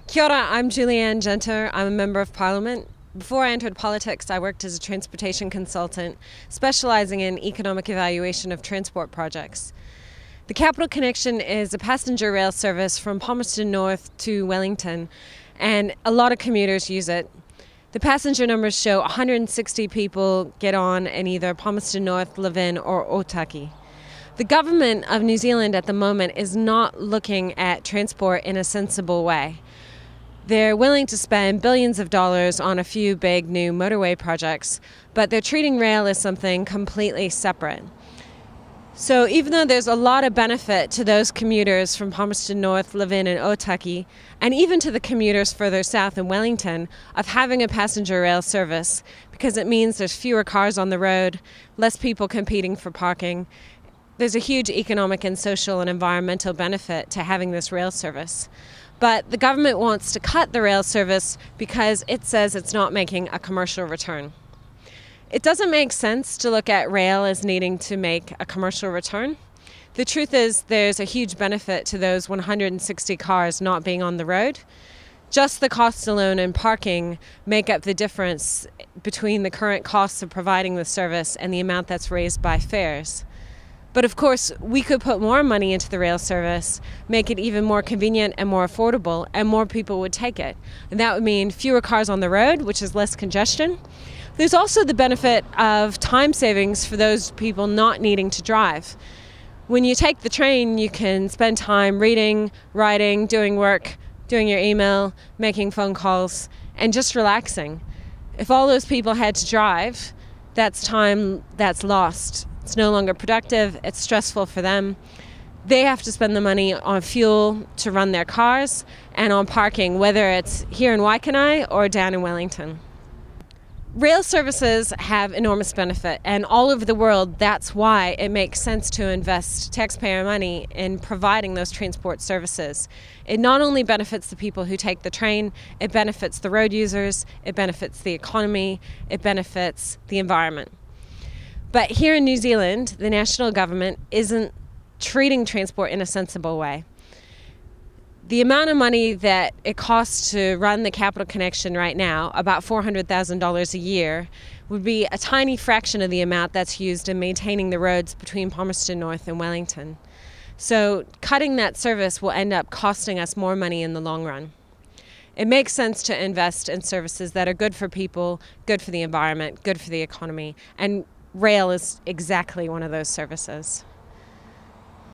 Kia ora, I'm Anne Genter. I'm a Member of Parliament. Before I entered politics, I worked as a transportation consultant, specializing in economic evaluation of transport projects. The Capital Connection is a passenger rail service from Palmerston North to Wellington, and a lot of commuters use it. The passenger numbers show 160 people get on in either Palmerston North, Levin or Otaki. The government of New Zealand at the moment is not looking at transport in a sensible way. They're willing to spend billions of dollars on a few big new motorway projects, but they're treating rail as something completely separate. So even though there's a lot of benefit to those commuters from Palmerston North, Levin and Otaki, and even to the commuters further south in Wellington, of having a passenger rail service, because it means there's fewer cars on the road, less people competing for parking, there's a huge economic and social and environmental benefit to having this rail service. But the government wants to cut the rail service because it says it's not making a commercial return. It doesn't make sense to look at rail as needing to make a commercial return. The truth is there's a huge benefit to those 160 cars not being on the road. Just the costs alone in parking make up the difference between the current costs of providing the service and the amount that's raised by fares. But of course, we could put more money into the rail service, make it even more convenient and more affordable, and more people would take it. And that would mean fewer cars on the road, which is less congestion. There's also the benefit of time savings for those people not needing to drive. When you take the train, you can spend time reading, writing, doing work, doing your email, making phone calls, and just relaxing. If all those people had to drive, that's time that's lost. It's no longer productive, it's stressful for them. They have to spend the money on fuel to run their cars and on parking, whether it's here in Waikanae or down in Wellington. Rail services have enormous benefit, and all over the world, that's why it makes sense to invest taxpayer money in providing those transport services. It not only benefits the people who take the train, it benefits the road users, it benefits the economy, it benefits the environment. But here in New Zealand, the national government isn't treating transport in a sensible way. The amount of money that it costs to run the Capital Connection right now, about $400,000 a year, would be a tiny fraction of the amount that's used in maintaining the roads between Palmerston North and Wellington. So cutting that service will end up costing us more money in the long run. It makes sense to invest in services that are good for people, good for the environment, good for the economy, and rail is exactly one of those services.